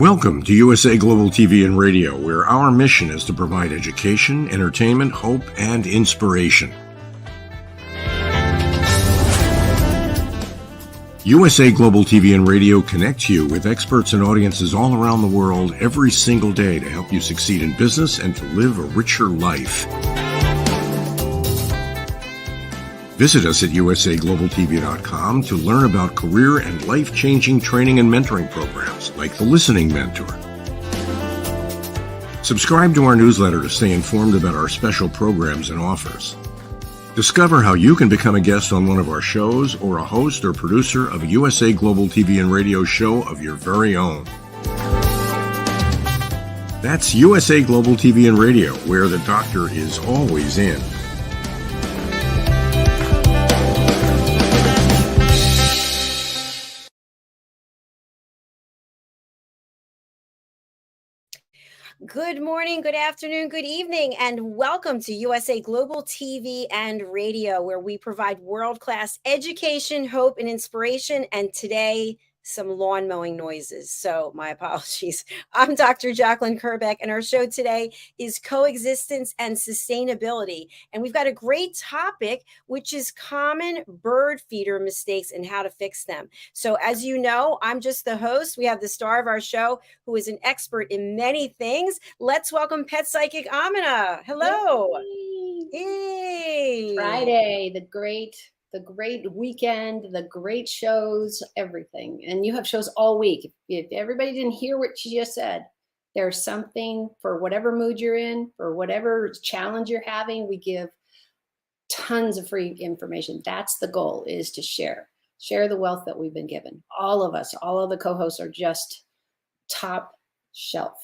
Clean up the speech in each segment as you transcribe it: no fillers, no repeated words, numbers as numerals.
Welcome to USA Global TV and Radio, where our mission is to provide education, entertainment, hope, and inspiration. USA Global TV and Radio connects you with experts and audiences all around the world every single day to help you succeed in business and to live a richer life. Visit us at usaglobaltv.com to learn about career and life-changing training and mentoring programs like the Listening Mentor. Subscribe to our newsletter to stay informed about our special programs and offers. Discover how you can become a guest on one of our shows or a host or producer of a USA Global TV and Radio show of your very own. That's USA Global TV and Radio, where the doctor is always in. Good morning, good afternoon, good evening, and welcome to USA Global TV and Radio, where we provide world-class education, hope, and inspiration. And today, some lawn mowing noises. So my apologies. I'm Dr. Jacalyn Kerbeck, and our show today is coexistence and sustainability. And we've got a great topic, which is common bird feeder mistakes and how to fix them. So as you know, I'm just the host. We have the star of our show, who is an expert in many things. Let's welcome Pet Psychic AMINAH. Hello. Hey. Friday, the great weekend, the great shows, everything. And you have shows all week. If everybody didn't hear what she just said, there's something for whatever mood you're in, for whatever challenge you're having. We give tons of free information. That's the goal, is to share the wealth that we've been given. All of us, all of the co-hosts are just top shelf.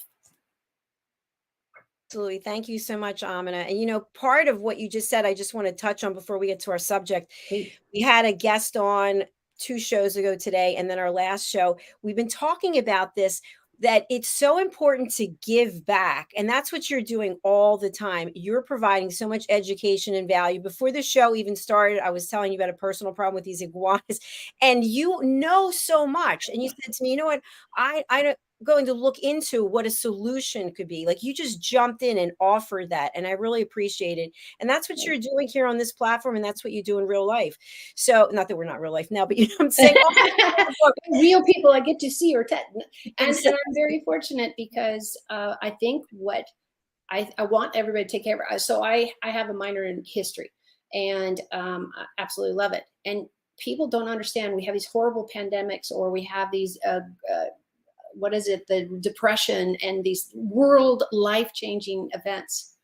Absolutely. Thank you so much, AMINAH. And, you know, part of what you just said, I just want to touch on before we get to our subject. We had a guest on 2 shows ago today, and then our last show. We've been talking about this, that it's so important to give back. And that's what you're doing all the time. You're providing so much education and value. Before the show even started, I was telling you about a personal problem with these iguanas, and you know so much. And you said to me, you know what, I don't going to look into what a solution could be. Like, you just jumped in and offered that, and I really appreciate it. And that's what you're doing here on this platform, and that's what you do in real life. So, not that we're not real life now, but you know what I'm saying? Real people I get to see or and I'm very fortunate because I think what I want everybody to take care of. So I have a minor in history, and I absolutely love it. And people don't understand, we have these horrible pandemics, or we have these the depression and these world life-changing events.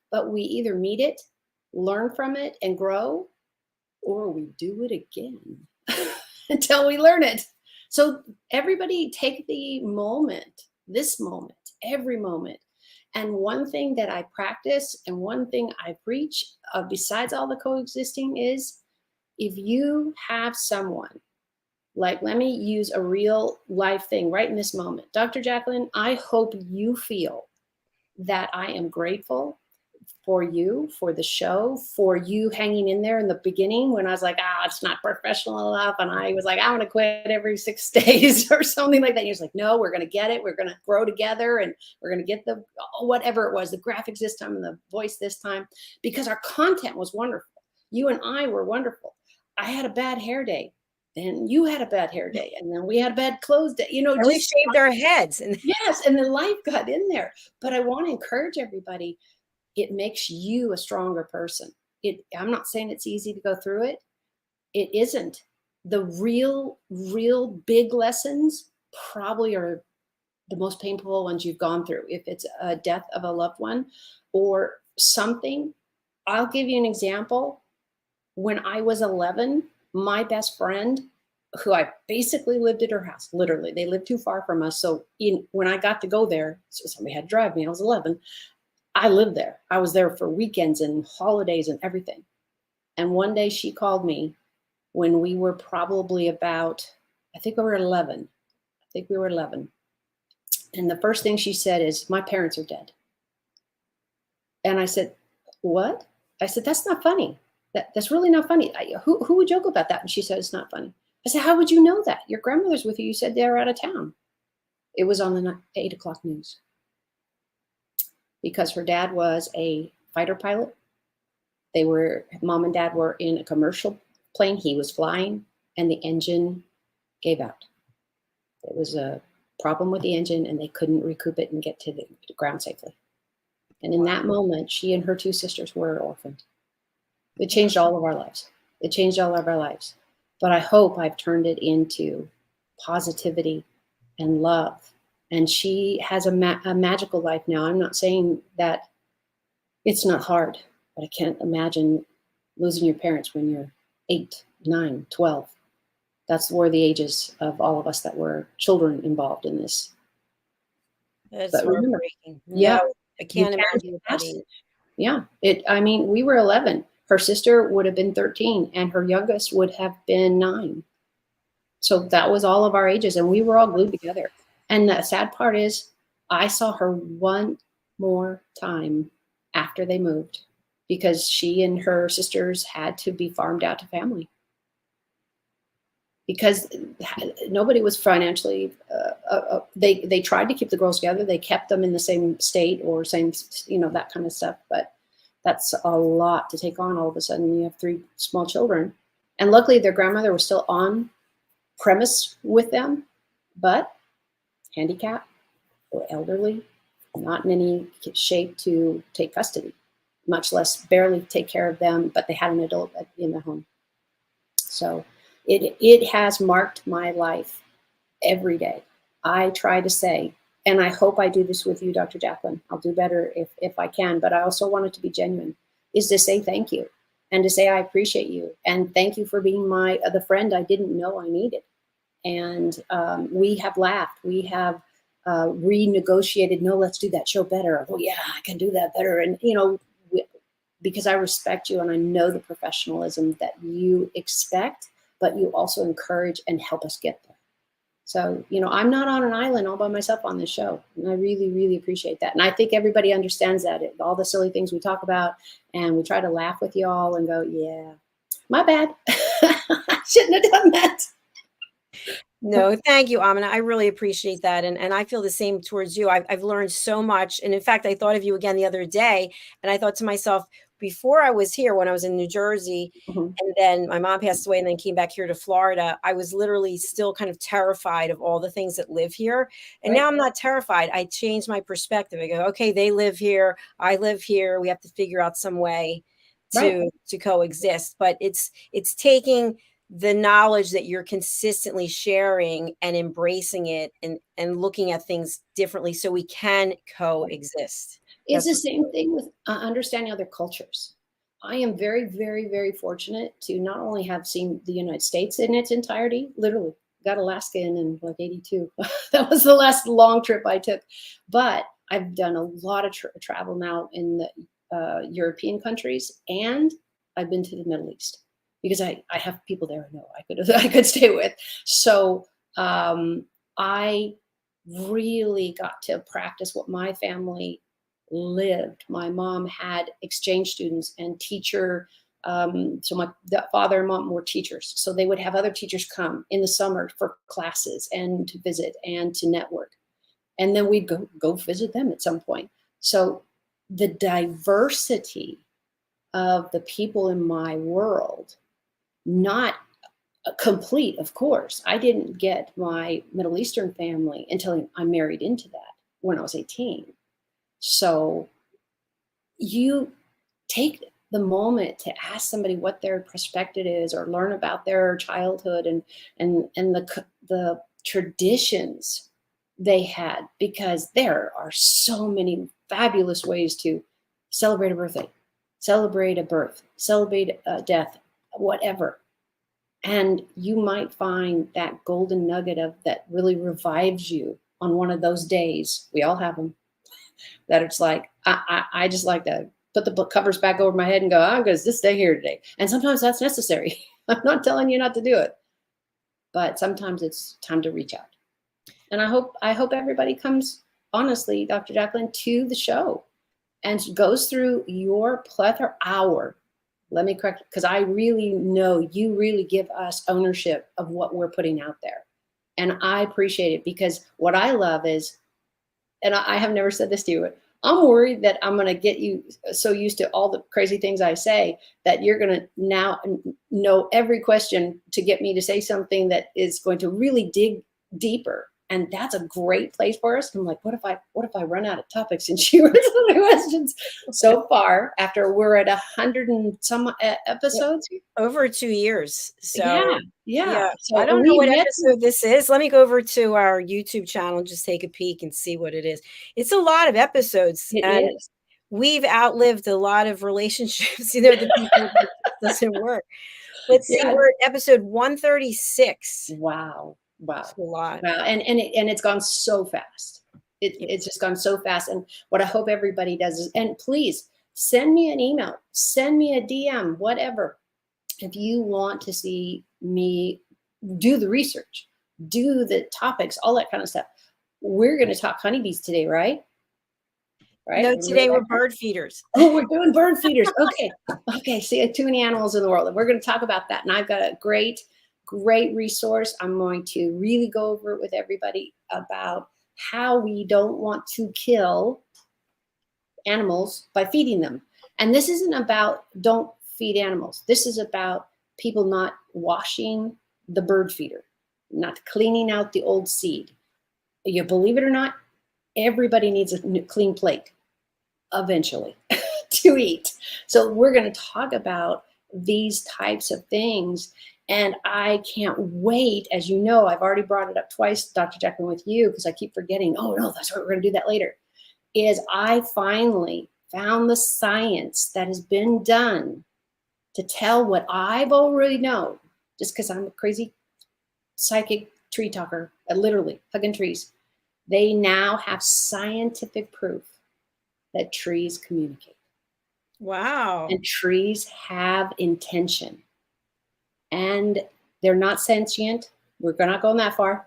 But we either meet it, learn from it, and grow, or we do it again until we learn it. So everybody take the moment, this moment, every moment. And one thing that I practice and one thing I preach, besides all the coexisting, is if you have someone, like, let me use a real life thing right in this moment. Dr. Jacalyn, I hope you feel that I am grateful for you, for the show, for you hanging in there in the beginning when I was like, it's not professional enough. And I was like, I want to quit every 6 days or something like that. And you're like, no, we're going to get it. We're going to grow together, and we're going to get the, whatever it was, the graphics this time and the voice this time, because our content was wonderful. You and I were wonderful. I had a bad hair day. And you had a bad hair day, and then we had a bad clothes day. You know, and we shaved our heads. Yes, and then life got in there. But I want to encourage everybody. It makes you a stronger person. I'm not saying it's easy to go through it. It isn't. The real big lessons probably are the most painful ones you've gone through. If it's a death of a loved one or something. I'll give you an example. When I was 11, my best friend, who I basically lived at her house, literally, they lived too far from us. So when I got to go there, so somebody had to drive me. I was 11. I lived there. I was there for weekends and holidays and everything. And one day she called me when we were probably about, I think we were 11. And the first thing she said is, my parents are dead. And I said, what? I said, that's not funny. That's really not funny. Who would joke about that? And she said, it's not funny. I said, how would you know that? Your grandmother's with you. You said they were out of town. It was on the 8 o'clock news because her dad was a fighter pilot. Mom and dad were in a commercial plane. He was flying and the engine gave out. It was a problem with the engine and they couldn't recoup it and get to the ground safely. And in that moment, she and her 2 sisters were orphaned. It changed all of our lives. It changed all of our lives. But I hope I've turned it into positivity and love. And she has a magical life now. I'm not saying that it's not hard, but I can't imagine losing your parents when you're 8, 9, 12. That's where the ages of all of us that were children involved in this. That's But remember, heartbreaking. yeah, No, I can't imagine what that is. yeah. I mean, we were 11. Her sister would have been 13 and her youngest would have been 9. So that was all of our ages and we were all glued together. And the sad part is I saw her one more time after they moved because she and her sisters had to be farmed out to family because nobody was financially, they tried to keep the girls together. They kept them in the same state or same, that kind of stuff. But that's a lot to take on all of a sudden. You have 3 small children. And luckily their grandmother was still on premise with them, but handicapped or elderly, not in any shape to take custody, much less barely take care of them, but they had an adult in the home. So it has marked my life every day. I try to say, and I hope I do this with you, Dr. Jacalyn, I'll do better if I can, but I also want it to be genuine, is to say thank you and to say I appreciate you and thank you for being the friend I didn't know I needed. And we have laughed, we have renegotiated, no, let's do that show better. Oh yeah, I can do that better. And because I respect you and I know the professionalism that you expect, but you also encourage and help us get there. So, I'm not on an island all by myself on this show. And I really, really appreciate that. And I think everybody understands that. All the silly things we talk about and we try to laugh with you all and go, yeah, my bad. I shouldn't have done that. No, thank you, Amina. I really appreciate that. And I feel the same towards you. I've learned so much. And in fact, I thought of you again the other day. And I thought to myself, before I was here, when I was in New Jersey, and then my mom passed away and then came back here to Florida, I was literally still kind of terrified of all the things that live here. And now I'm not terrified. I changed my perspective. I go, okay, they live here. I live here. We have to figure out some way to coexist. But it's taking the knowledge that you're consistently sharing and embracing it and looking at things differently so we can coexist. It's the same thing with understanding other cultures. I am very, very, very fortunate to not only have seen the United States in its entirety, literally got Alaska in like 82. That was the last long trip I took. But I've done a lot of travel now in the European countries, and I've been to the Middle East because I have people there I know I could stay with. So I really got to practice what my family lived. My mom had exchange students and teacher. So my father and mom were teachers. So they would have other teachers come in the summer for classes and to visit and to network. And then we'd go visit them at some point. So the diversity of the people in my world, not complete, of course. I didn't get my Middle Eastern family until I married into that when I was 18. So you take the moment to ask somebody what their perspective is or learn about their childhood and the traditions they had, because there are so many fabulous ways to celebrate a birthday, celebrate a birth, celebrate a death, whatever. And you might find that golden nugget of that really revives you on one of those days. We all have them. That it's like, I just like to put the covers back over my head and go, I'm going to just stay here today. And sometimes that's necessary. I'm not telling you not to do it, but sometimes it's time to reach out. And I hope everybody comes, honestly, Dr. Jacalyn, to the show and goes through your plethora hour. Let me correct, because I really know you really give us ownership of what we're putting out there. And I appreciate it, because what I love is, and I have never said this to you, I'm worried that I'm going to get you so used to all the crazy things I say that you're going to now know every question to get me to say something that is going to really dig deeper. And that's a great place for us. I'm like, what if I run out of topics and she runs out of questions? So far, after we're at 100 and some episodes, over 2 years. So yeah. I So don't know we what met. episode this is. Let me go over to our YouTube channel and just take a peek and see what it is. It's a lot of episodes, It and is. we've outlived a lot of relationships. You know, the people that doesn't work. Let's see, Yeah. we're at episode 136. Wow. It's a lot. Wow. And it's gone so fast. It's just gone so fast. And what I hope everybody does is, and please send me an email, send me a DM, whatever. If you want to see me do the research, do the topics, all that kind of stuff. We're going to talk honeybees today, right? Right? No, today we're bird feeders. Oh, we're doing bird feeders. Okay. See, too many animals in the world. And we're going to talk about that. And I've got a great resource. I'm going to really go over it with everybody about how we don't want to kill animals by feeding them. And this isn't about don't feed animals. This is about people not washing the bird feeder, not cleaning out the old seed. You believe it or not, everybody needs a clean plate eventually to eat. So we're going to talk about these types of things. And I can't wait. As you know, I've already brought it up twice, Dr. Jacalyn, with you, because I keep forgetting. Oh, no, that's right. We're going to do that later. Is I finally found the science that has been done to tell what I've already known, just because I'm a crazy psychic tree talker, literally hugging trees. They now have scientific proof that trees communicate. Wow. And trees have intention. And they're not sentient. We're not going that far.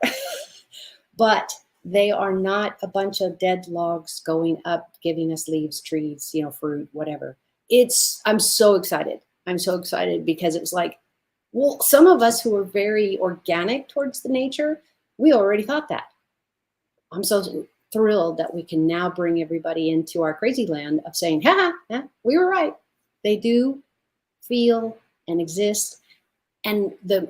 But they are not a bunch of dead logs going up, giving us leaves, trees, fruit, whatever. I'm so excited. I'm so excited because it was like, well, some of us who are very organic towards the nature, we already thought that. I'm so thrilled that we can now bring everybody into our crazy land of saying, we were right. They do feel and exist. And the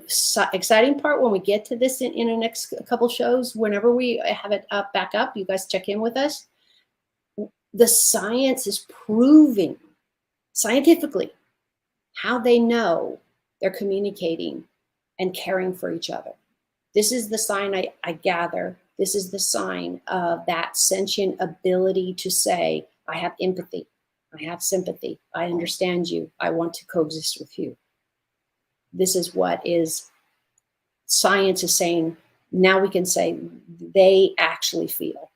exciting part when we get to this in the next couple shows, whenever we have it back up, you guys check in with us. The science is proving scientifically how they know they're communicating and caring for each other. This is the sign I gather. This is the sign of that sentient ability to say, I have empathy, I have sympathy, I understand you, I want to coexist with you. This is what is science is saying. Now we can say they actually feel.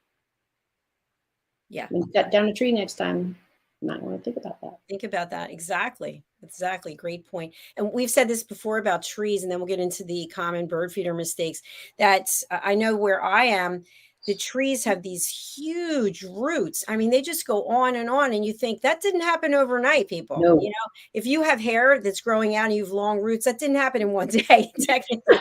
Yeah. When you cut down a tree next time, you might want to think about that. Think about that. Exactly. Great point. And we've said this before about trees, and then we'll get into the common bird feeder mistakes. That's I know where I am, the trees have these huge roots. I mean, they just go on, and you think that didn't happen overnight, people. No. If you have hair that's growing out and you have long roots, that didn't happen in one day, technically.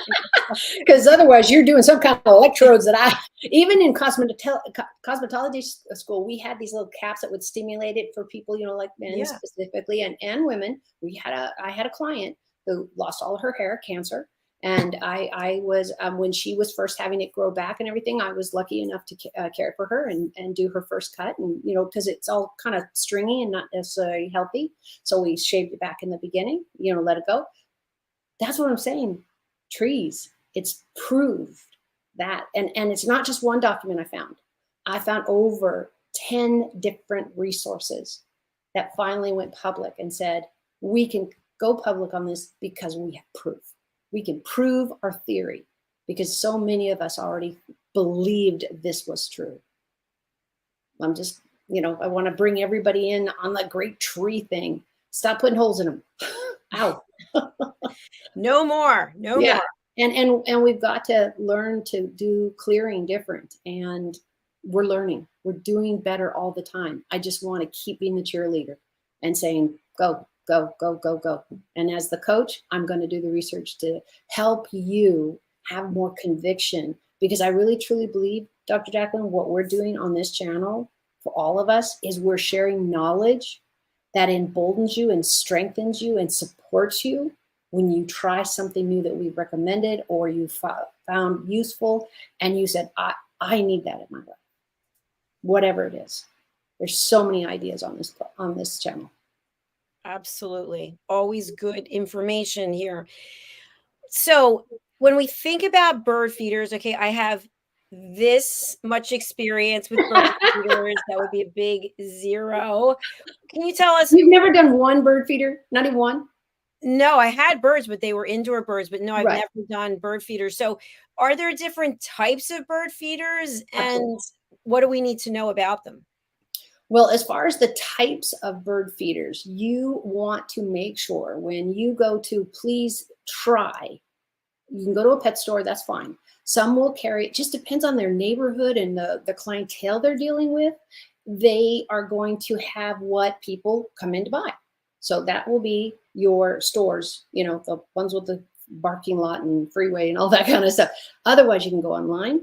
Because otherwise you're doing some kind of electrodes that even in cosmetology school, we had these little caps that would stimulate it for people, like men specifically and women. I had a client who lost all her hair, cancer. And I was, when she was first having it grow back and everything, I was lucky enough to care for her and do her first cut. And, because it's all kind of stringy and not necessarily healthy. So we shaved it back in the beginning, let it go. That's what I'm saying. Trees, it's proved that. And it's not just one document I found over 10 different resources that finally went public and said, we can go public on this because we have proof. We can prove our theory because so many of us already believed this was true. I'm just, I want to bring everybody in on the great tree thing. Stop putting holes in them. Ow. No more. More. And we've got to learn to do clearing different. And we're learning. We're doing better all the time. I just want to keep being the cheerleader and saying, go, go, go, go, go. And as the coach, I'm going to do the research to help you have more conviction, because I really truly believe, Dr. Jacalyn, what we're doing on this channel for all of us is we're sharing knowledge that emboldens you and strengthens you and supports you when you try something new that we've recommended or you found useful and you said, I need that in my life. Whatever it is. There's so many ideas on this channel. Absolutely. Always good information here. So when we think about bird feeders, okay, I have this much experience with bird feeders. That would be a big 0. Can you tell us? You've never done one bird feeder? Not even one? No, I had birds, but they were indoor birds. But no, I've Right. never done bird feeders. So are there different types of bird feeders? Absolutely. And what do we need to know about them? Well, as far as the types of bird feeders, you want to make sure when you go to, please try. You can go to a pet store, that's fine. Some will carry, it just depends on their neighborhood and the clientele they're dealing with. They are going to have what people come in to buy. So that will be your stores, you know, the ones with the parking lot and freeway and all that kind of stuff. Otherwise, you can go online,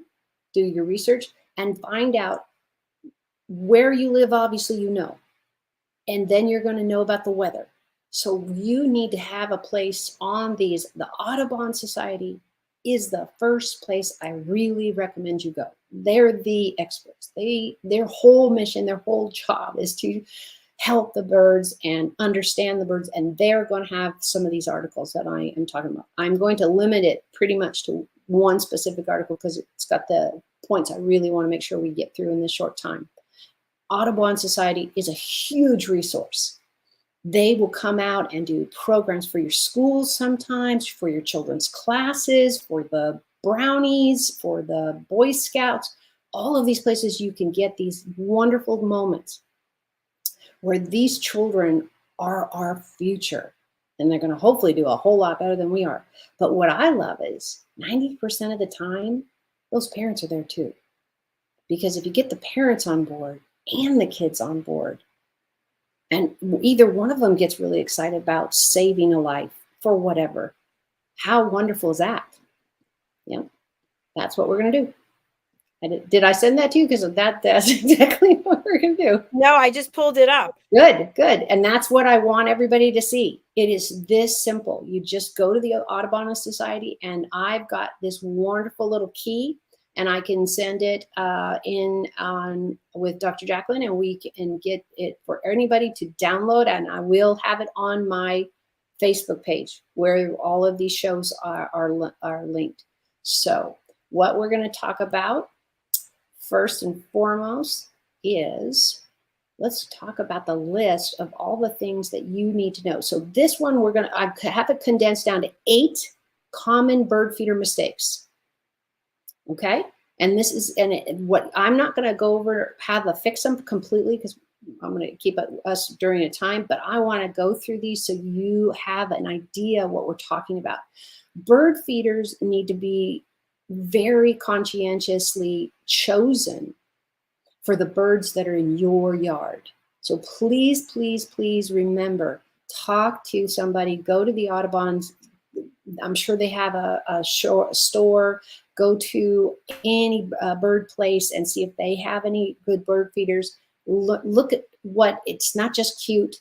do your research, and find out where you live. Obviously, you know, and then you're going to know about the weather. So you need to have a place on these. The Audubon Society is the first place I really recommend you go. They're the experts. Their whole mission, their whole job is to help the birds and understand the birds. And they're going to have some of these articles that I am talking about. I'm going to limit it pretty much to one specific article because it's got the points I really want to make sure we get through in this short time. Audubon Society is a huge resource. They will come out and do programs for your schools sometimes, for your children's classes, for the brownies, for the Boy Scouts, all of these places you can get these wonderful moments where these children are our future. And they're going to hopefully do a whole lot better than we are. But what I love is 90% of the time, those parents are there too. Because if you get the parents on board and the kids on board, and either one of them gets really excited about saving a life for whatever, how wonderful is that? Yeah, that's what we're going to do. Did I send that to you? Because that's exactly what we're going to do. No, I just pulled it up. Good, good. And that's what I want everybody to see. It is this simple. You just go to the Audubon Society, and I've got this wonderful little key, and I can send it with Dr. Jacalyn, and we can get it for anybody to download. And I will have it on my Facebook page where all of these shows are linked. So what we're going to talk about first and foremost is, let's talk about the list of all the things that you need to know. So this one, I have it condensed down to 8 common bird feeder mistakes. Okay. And this is, what I'm not going to go over how to fix them completely because I'm going to keep us during a time, but I want to go through these so you have an idea what we're talking about. Bird feeders need to be very conscientiously chosen for the birds that are in your yard. So please, please, please remember, talk to somebody, go to the Audubon's. I'm sure they have a store. Go to any bird place and see if they have any good bird feeders. Look at it's not just cute.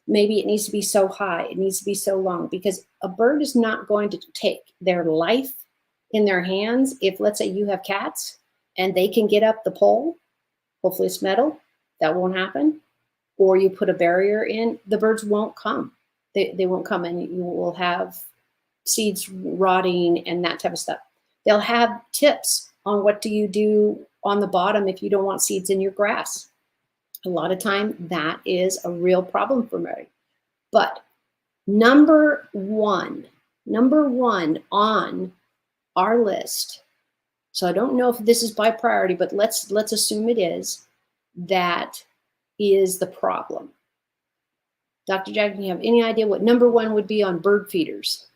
Maybe it needs to be so high. It needs to be so long, because a bird is not going to take their life in their hands. If, let's say, you have cats and they can get up the pole, hopefully it's metal, that won't happen. Or you put a barrier in, the birds won't come. They won't come, and you will have seeds rotting and that type of stuff. They'll have tips on what do you do on the bottom if you don't want seeds in your grass. A lot of time that is a real problem for Mary. But number one on our list, so I don't know if this is by priority, but let's assume it is, that is the problem. Dr. Jack, do you have any idea what number 1 would be on bird feeders?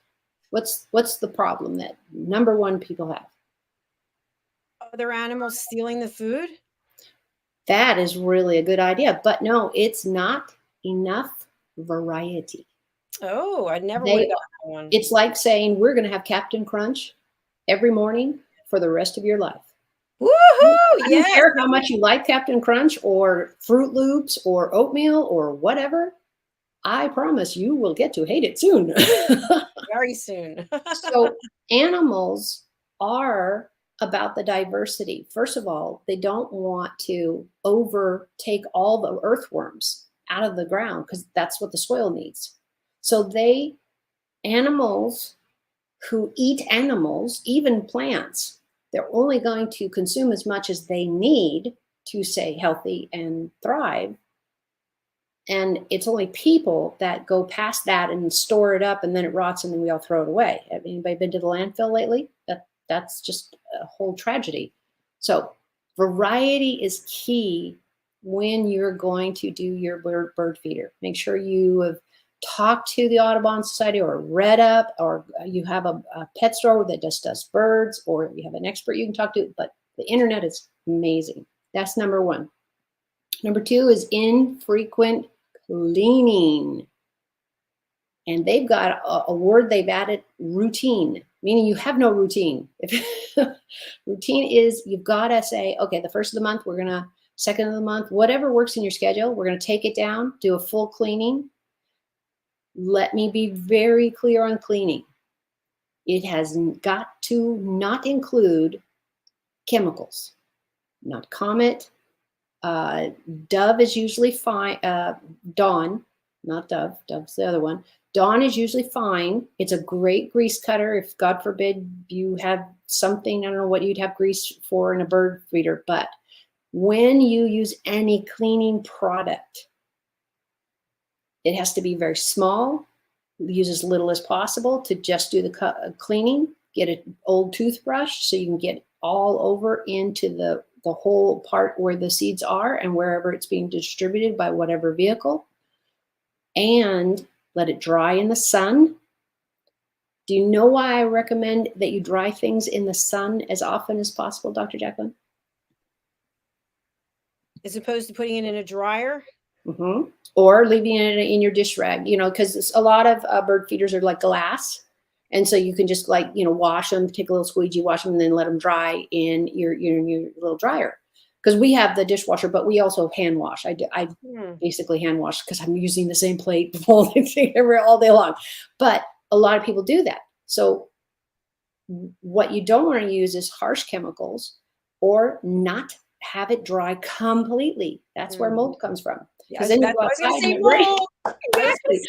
What's the problem that number 1 people have? Other animals stealing the food? That is really a good idea, but no, it's not enough variety. Oh, I never would have gotten that one. It's like saying we're going to have Captain Crunch every morning for the rest of your life. Woohoo! I don't Yes. care how much you like Captain Crunch or Fruit Loops or oatmeal or whatever. I promise you will get to hate it soon. Very soon. So animals are about the diversity. First of all, they don't want to overtake all the earthworms out of the ground because that's what the soil needs. So animals who eat animals, even plants, they're only going to consume as much as they need to stay healthy and thrive. And it's only people that go past that and store it up and then it rots and then we all throw it away. Have anybody been to the landfill lately? That's just a whole tragedy. So variety is key when you're going to do your bird feeder. Make sure you have talked to the Audubon Society or read up, or you have a pet store that just does birds, or you have an expert you can talk to. But the internet is amazing. That's number one. Number two is infrequent cleaning. And they've got a word they've added, routine, meaning you have no routine. Routine is you've got to say, okay, the first of the month, second of the month, whatever works in your schedule, we're going to take it down, do a full cleaning. Let me be very clear on cleaning. It has got to not include chemicals, not Comet. Dove is usually fine. Dawn, not Dove. Dove's the other one. Dawn is usually fine. It's a great grease cutter. If God forbid you have something, I don't know what you'd have grease for in a bird feeder, but when you use any cleaning product, it has to be very small, use as little as possible to just do the cleaning. Get an old toothbrush so you can get all over into the whole part where the seeds are and wherever it's being distributed by whatever vehicle, and let it dry in the sun. Do you know why I recommend that you dry things in the sun as often as possible, Dr. Jacalyn? As opposed to putting it in a dryer? Mm-hmm. Or leaving it in your dish rag, because a lot of bird feeders are like glass. And so you can just wash them, take a little squeegee, wash them, and then let them dry in your little dryer. Because we have the dishwasher, but we also hand wash. I basically hand wash because I'm using the same plate all day long. But a lot of people do that. So what you don't want to use is harsh chemicals or not have it dry completely. That's where mold comes from. Because then you go outside. Exactly.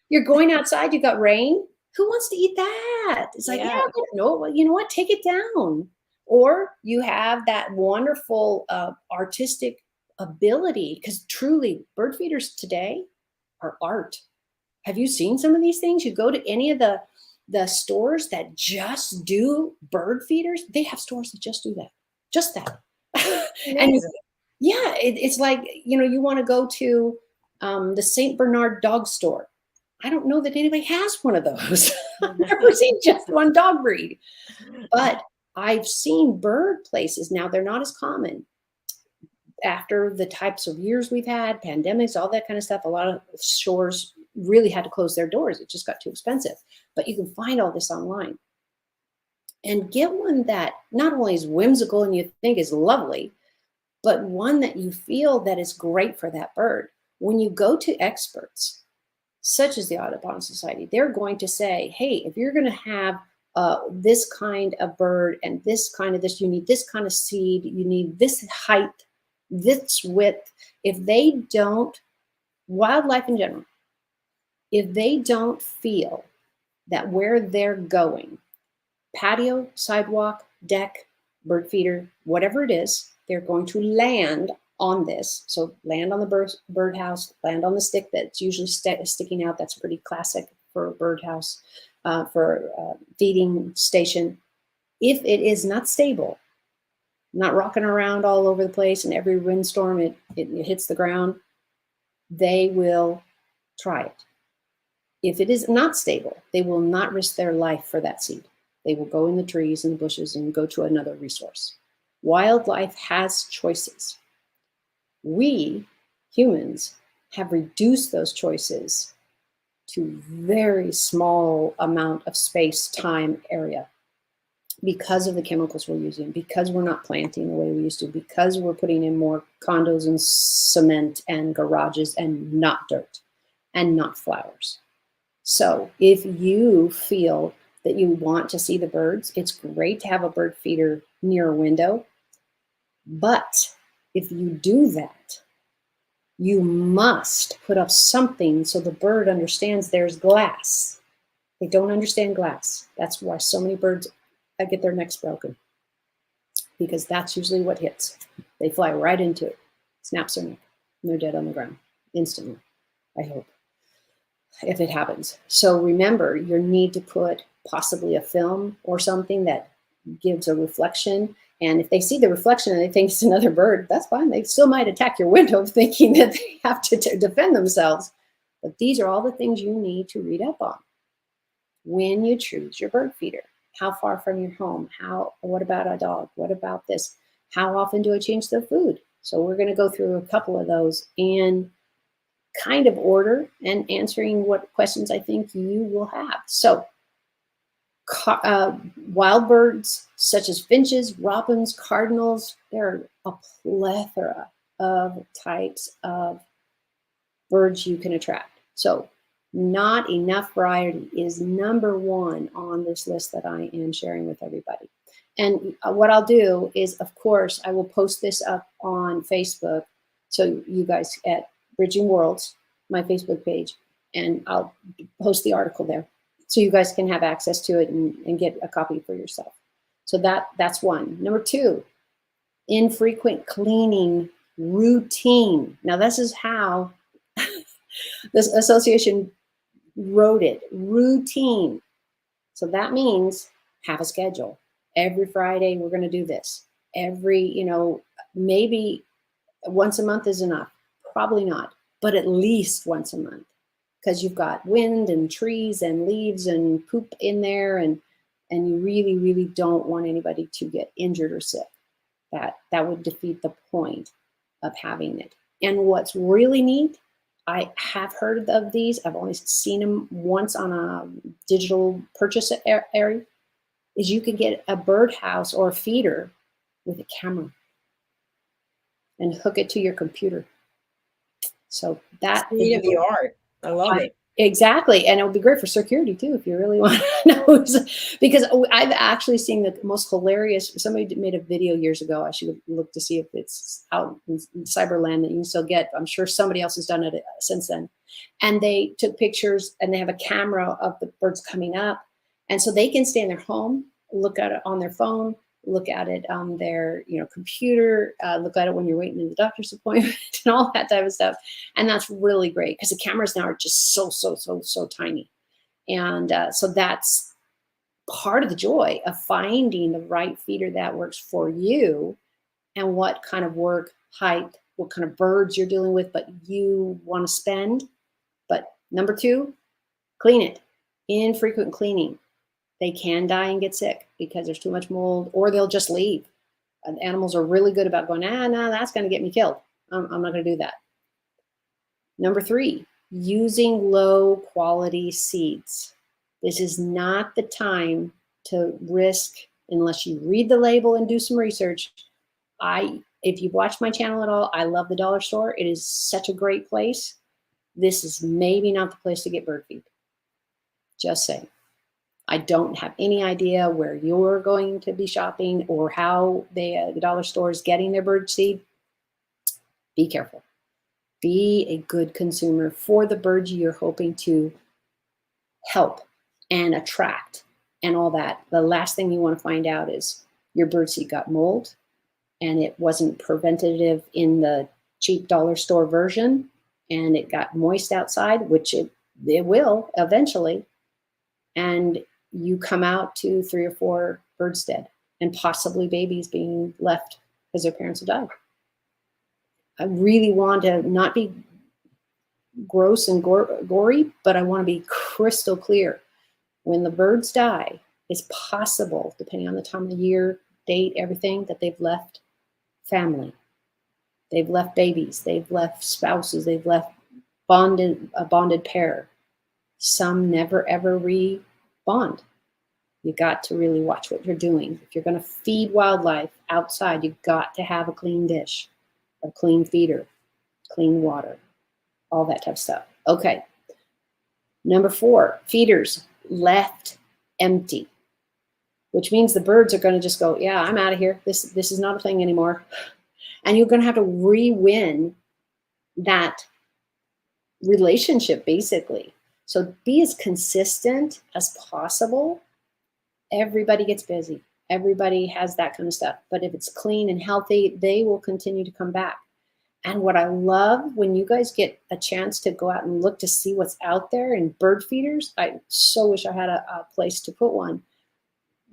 You're going outside, you got rain. Who wants to eat that? It's like, yeah, no, well, you know what? Take it down. Or you have that wonderful artistic ability, because truly bird feeders today are art. Have you seen some of these things? You go to any of the stores that just do bird feeders. They have stores that just do that. Just that. And yeah, it's like, you want to go to the St. Bernard dog store. I don't know that anybody has one of those. I've never seen just one dog breed. But I've seen bird places. Now, they're not as common. After the types of years we've had, pandemics, all that kind of stuff, a lot of stores really had to close their doors. It just got too expensive. But you can find all this online. And get one that not only is whimsical and you think is lovely, but one that you feel that is great for that bird. When you go to experts, such as the Audubon Society, they're going to say, hey, if you're going to have this kind of bird and this kind of this, you need this kind of seed, you need this height, this width. If they don't, wildlife in general, if they don't feel that where they're going, patio, sidewalk, deck, bird feeder, whatever it is, they're going to land on this. So land on the birdhouse, land on the stick that's usually sticking out. That's pretty classic for a birdhouse, for a feeding station. If it is not stable, not rocking around all over the place, and every windstorm it hits the ground, they will try it. If it is not stable, they will not risk their life for that seed. They will go in the trees and the bushes and go to another resource. Wildlife has choices. We, humans, have reduced those choices to very small amount of space, time, area. because of the chemicals we're using, because we're not planting the way we used to, because we're putting in more condos and cement and garages and not dirt and not flowers. So if you feel that you want to see the birds, it's great to have a bird feeder near a window. But if you do that, you must put up something so the bird understands there's glass. They don't understand glass. That's why so many birds get their necks broken, because that's usually what hits. They fly right into it, snaps their neck, and they're dead on the ground instantly, I hope, if it happens. So remember, you need to put possibly a film or something that gives a reflection. And if they see the reflection and they think it's another bird, that's fine. They still might attack your window thinking that they have to defend themselves. But these are all the things you need to read up on when you choose your bird feeder. How far from your home? What about a dog? What about this? How often do I change the food? So we're going to go through a couple of those in kind of order and answering what questions I think you will have. So wild birds such as finches, robins, cardinals, there are a plethora of types of birds you can attract. So not enough variety is number one on this list that I am sharing with everybody. And what I'll do is, of course, I will post this up on Facebook. So you guys at Bridging Worlds, my Facebook page, and I'll post the article there so you guys can have access to it and get a copy for yourself. So that's one. Number two, infrequent cleaning routine. Now this is how this association wrote it, routine. So that means have a schedule. Every Friday, we're going to do this. Maybe once a month is enough. Probably not, but at least once a month, because you've got wind and trees and leaves and poop in there, and you really, really don't want anybody to get injured or sick. That would defeat the point of having it. And what's really neat, I have heard of these. I've only seen them once on a digital purchase area, is you can get a birdhouse or a feeder with a camera and hook it to your computer. So that state of the art. I love it. Exactly. And it would be great for security too, if you really want to know. Because I've actually seen the most hilarious, somebody made a video years ago. I should look to see if it's out in Cyberland that you can still get. I'm sure somebody else has done it since then. And they took pictures and they have a camera of the birds coming up. And so they can stay in their home, look at it on their phone, look at it on their computer, look at it when you're waiting in the doctor's appointment and all that type of stuff. And that's really great because the cameras now are just so tiny. And so that's part of the joy of finding the right feeder that works for you and what kind of work, height, what kind of birds you're dealing with, but you want to spend. But number two, clean it. Infrequent cleaning. They can die and get sick because there's too much mold, or they'll just leave. And animals are really good about going, no, that's going to get me killed. I'm not going to do that. Number three, using low quality seeds. This is not the time to risk, unless you read the label and do some research. If you've watched my channel at all, I love the dollar store. It is such a great place. This is maybe not the place to get bird feed. Just saying. I don't have any idea where you're going to be shopping or how the dollar store is getting their bird seed. Be careful. Be a good consumer for the birds you're hoping to help and attract and all that. The last thing you want to find out is your bird seed got mold and it wasn't preventative in the cheap dollar store version and it got moist outside, which it will eventually. And you come out to 3 or 4 birds dead and possibly babies being left because their parents have died. I really want to not be gross and gory, but I want to be crystal clear. When the birds die, it's possible, depending on the time of the year, date, everything, that they've left family. They've left babies. They've left spouses. They've left a bonded pair. Some never, ever re-bond. You got to really watch what you're doing. If you're going to feed wildlife outside, you've got to have a clean dish, a clean feeder, clean water, all that type of stuff. Okay. Number 4, feeders left empty, which means the birds are going to just go, yeah, I'm out of here. This is not a thing anymore. And you're going to have to re-win that relationship, basically. So be as consistent as possible. Everybody gets busy. Everybody has that kind of stuff. But if it's clean and healthy, they will continue to come back. And what I love, when you guys get a chance to go out and look to see what's out there in bird feeders, I so wish I had a place to put one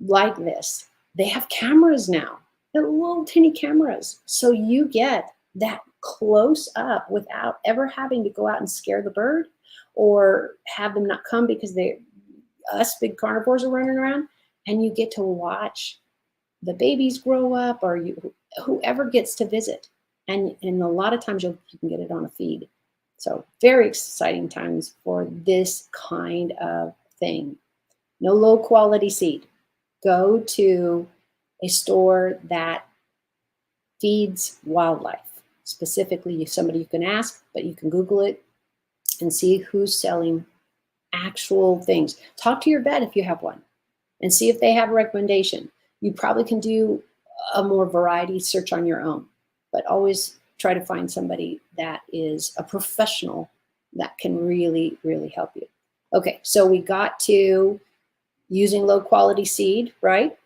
like this. They have cameras now. They're little teeny cameras. So you get that close up without ever having to go out and scare the bird or have them not come because us big carnivores are running around, and you get to watch the babies grow up, or whoever gets to visit. And a lot of times you can get it on a feed. So very exciting times for this kind of thing. No low quality seed. Go to a store that feeds wildlife. Specifically, somebody you can ask, but you can Google it and see who's selling actual things. Talk to your vet if you have one and see if they have a recommendation. You probably can do a more variety search on your own, but always try to find somebody that is a professional that can really, really help you. Okay, so we got to using low quality seed, right?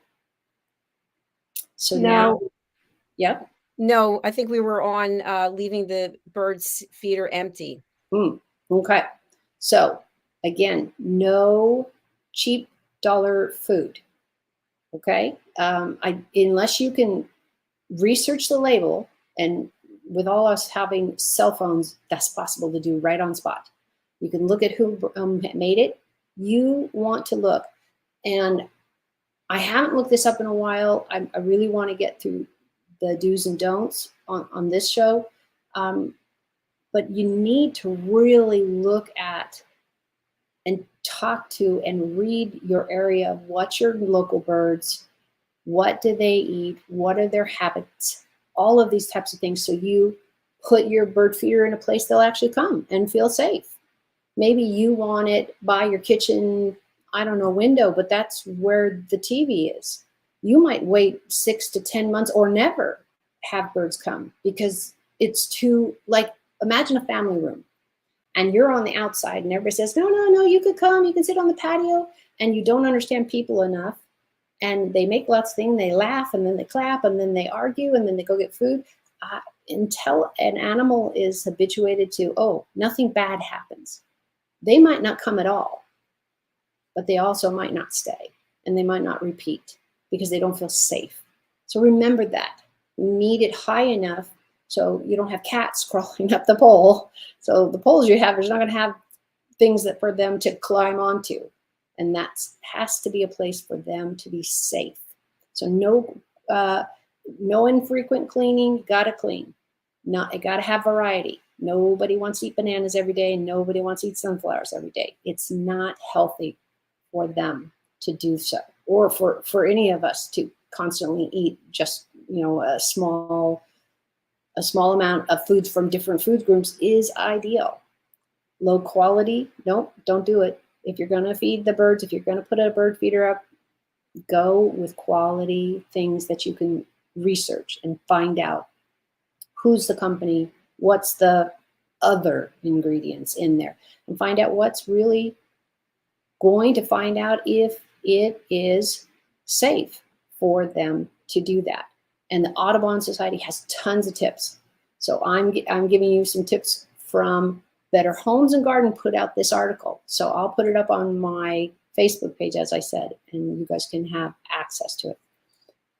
So now, yep. No, I think we were on leaving the birds feeder empty. Okay, so again, no cheap dollar food. Okay, unless you can research the label, and with all us having cell phones, that's possible to do right on spot. You can look at who made it. You want to look, and I haven't looked this up in a while. I really want to get through the do's and don'ts on this show, but you need to really look at and talk to and read your area of what's your local birds, what do they eat, what are their habits, all of these types of things. So you put your bird feeder in a place they'll actually come and feel safe. Maybe you want it by your kitchen, I don't know, window, but that's where the TV is. You might wait 6 to 10 months or never have birds come because it's too, like, imagine a family room and you're on the outside and everybody says, no, no, no, you could come, you can sit on the patio, and you don't understand people enough. And they make lots of things, they laugh and then they clap and then they argue and then they go get food. Until an animal is habituated to, oh, nothing bad happens, they might not come at all, but they also might not stay and they might not repeat because they don't feel safe. So remember that. You need it high enough so you don't have cats crawling up the pole. So the poles you have is not going to have things that for them to climb onto. And that has to be a place for them to be safe. So no infrequent cleaning, gotta clean. It gotta have variety. Nobody wants to eat bananas every day, and nobody wants to eat sunflowers every day. It's not healthy for them to do so, or for any of us to constantly eat just, a small amount of foods from different food groups is ideal. Low quality, nope, don't do it. If you're going to feed the birds, if you're going to put a bird feeder up, go with quality things that you can research and find out who's the company, what's the other ingredients in there, and find out what's really going to find out if it is safe for them to do that. And the Audubon Society has tons of tips. So I'm giving you some tips from Better Homes and Garden put out this article. So I'll put it up on my Facebook page, as I said, and you guys can have access to it.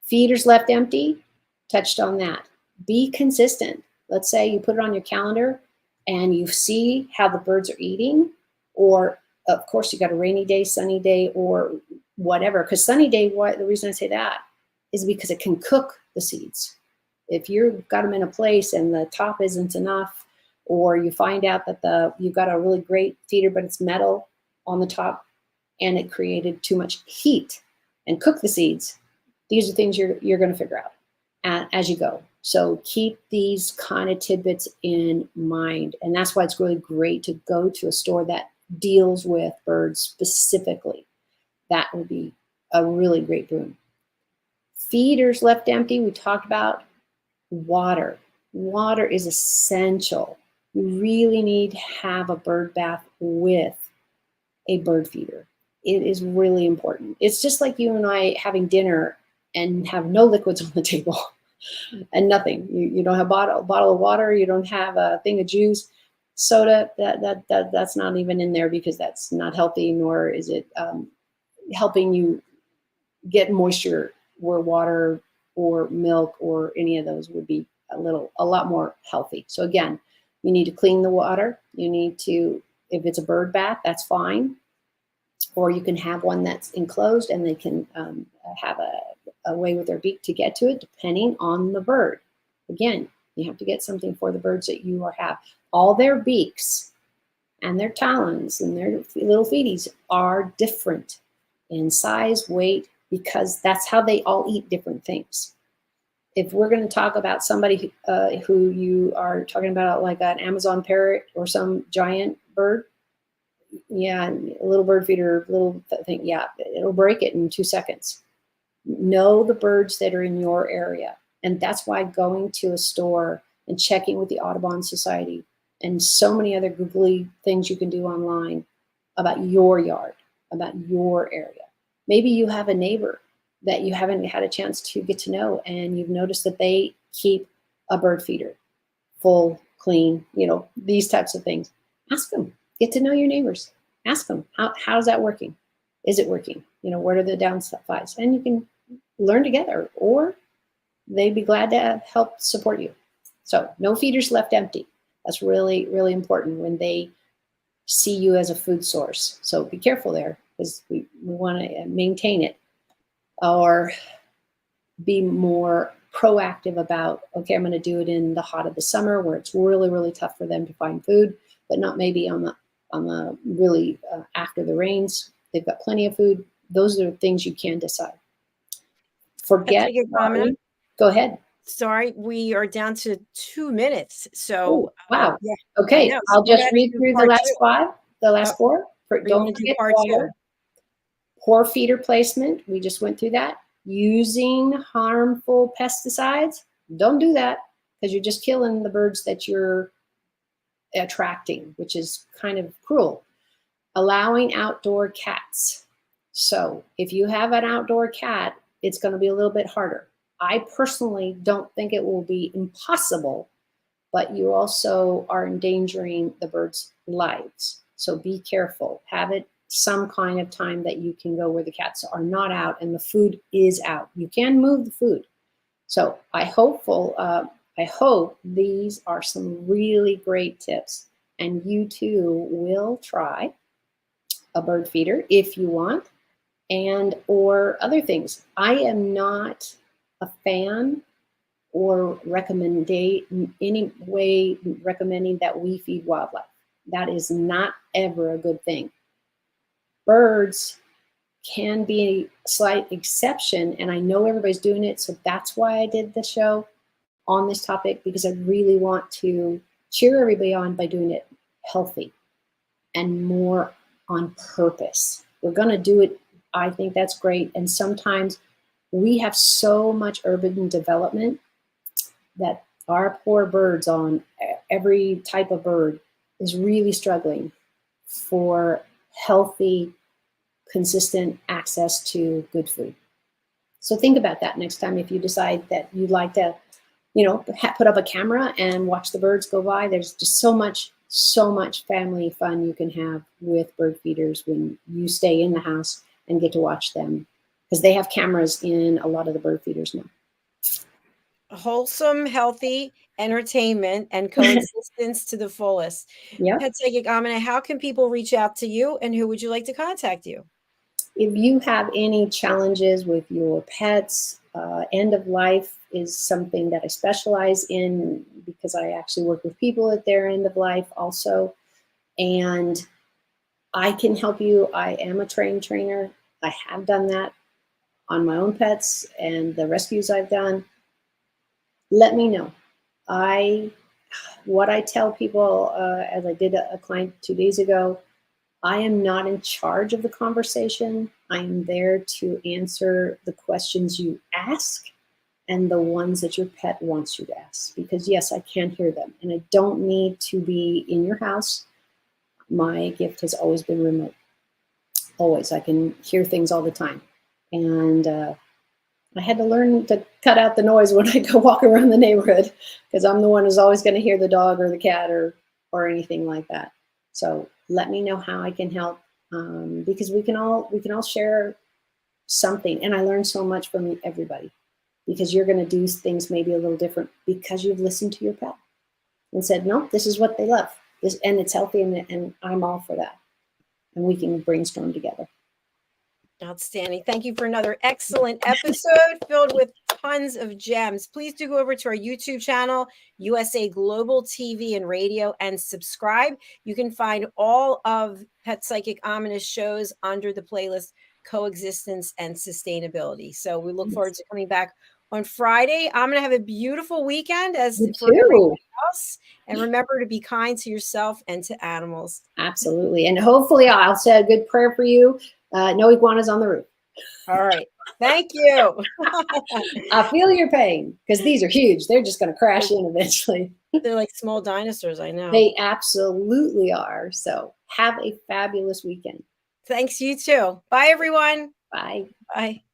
Feeders left empty, touched on that. Be consistent. Let's say you put it on your calendar and you see how the birds are eating, or of course you got a rainy day, sunny day, or whatever. Because sunny day, the reason I say that is because it can cook the seeds. If you've got them in a place and the top isn't enough, or you find out that you've got a really great feeder, but it's metal on the top and it created too much heat, and cook the seeds. These are things you're going to figure out as you go. So keep these kind of tidbits in mind. And that's why it's really great to go to a store that deals with birds specifically. That would be a really great boon. Feeders left empty, we talked about. Water. Water is essential. You really need to have a bird bath with a bird feeder. It is really important. It's just like you and I having dinner and have no liquids on the table and nothing. You don't have a bottle of water. You don't have a thing of juice, soda. That's not even in there because that's not healthy, nor is it helping you get moisture where water or milk or any of those would be a lot more healthy. So again, you need to clean the water. You need to, if it's a bird bath, that's fine. Or you can have one that's enclosed and they can have a way with their beak to get to it, depending on the bird. Again, you have to get something for the birds that you have. All their beaks and their talons and their little feeties are different in size, weight, because that's how they all eat different things. If we're going to talk about somebody who you are talking about, like an Amazon parrot or some giant bird, yeah, a little bird feeder, little thing, yeah, it'll break it in 2 seconds. Know the birds that are in your area. And that's why going to a store and checking with the Audubon Society and so many other googly things you can do online about your yard, about your area. Maybe you have a neighbor that you haven't had a chance to get to know, and you've noticed that they keep a bird feeder full, clean, these types of things. Ask them. Get to know your neighbors. Ask them, how's that working? Is it working? What are the downsides? And you can learn together, or they'd be glad to help support you. So no feeders left empty. That's really, really important when they see you as a food source. So be careful there, because we want to maintain it, or be more proactive about, okay, I'm going to do it in the hot of the summer where it's really, really tough for them to find food, but not maybe on the really after the rains. They've got plenty of food. Those are things you can decide. Forget. Go ahead. Sorry, we are down to 2 minutes. So wow. Yeah, okay, I'll just read through the last four. Don't forget water. Poor feeder placement. We just went through that. Using harmful pesticides. Don't do that, because you're just killing the birds that you're attracting, which is kind of cruel. Allowing outdoor cats. So if you have an outdoor cat, it's going to be a little bit harder. I personally don't think it will be impossible, but you also are endangering the birds' lives. So be careful. Have it some kind of time that you can go where the cats are not out and the food is out. You can move the food. So I hope these are some really great tips, and you too will try a bird feeder if you want, or other things. I am not a fan or any way recommending that we feed wildlife. That is not ever a good thing. Birds can be a slight exception, and I know everybody's doing it, so that's why I did the show on this topic, because I really want to cheer everybody on by doing it healthy and more on purpose. We're going to do it. I think that's great. And sometimes we have so much urban development that our poor birds, on every type of bird, is really struggling for healthy, consistent access to good food. So think about that next time if you decide that you'd like to, put up a camera and watch the birds go by. There's just so much family fun you can have with bird feeders when you stay in the house and get to watch them, because they have cameras in a lot of the bird feeders now. Wholesome, healthy entertainment and coexistence to the fullest. Yeah. Pet Psychic AMINAH, how can people reach out to you, and who would you like to contact you? If you have any challenges with your pets, end of life is something that I specialize in, because I actually work with people at their end of life also. And I can help you. I am a trainer. I have done that on my own pets and the rescues I've done, let me know. What I tell people, as I did a client 2 days ago, I am not in charge of the conversation. I am there to answer the questions you ask and the ones that your pet wants you to ask. Because yes, I can hear them, and I don't need to be in your house. My gift has always been remote. Always. I can hear things all the time. And I had to learn to cut out the noise when I go walk around the neighborhood, because I'm the one who's always going to hear the dog or the cat or anything like that. So let me know how I can help, because we can all share something. And I learn so much from everybody, because you're going to do things maybe a little different because you've listened to your pet and said, no, this is what they love. This, and it's healthy, and I'm all for that. And we can brainstorm together. Outstanding. Thank you for another excellent episode filled with tons of gems. Please do go over to our YouTube channel, USA Global TV and Radio, and subscribe. You can find all of Pet Psychic AMINAH's shows under the playlist Coexistence and Sustainability. So we look forward to coming back on Friday. I'm going to have a beautiful weekend as for everyone else. And remember to be kind to yourself and to animals. Absolutely. And hopefully I'll say a good prayer for you. No iguanas on the roof. All right. Thank you. I feel your pain, because these are huge. They're just going to crash in eventually. They're like small dinosaurs, I know. They absolutely are. So have a fabulous weekend. Thanks, you too. Bye, everyone. Bye. Bye.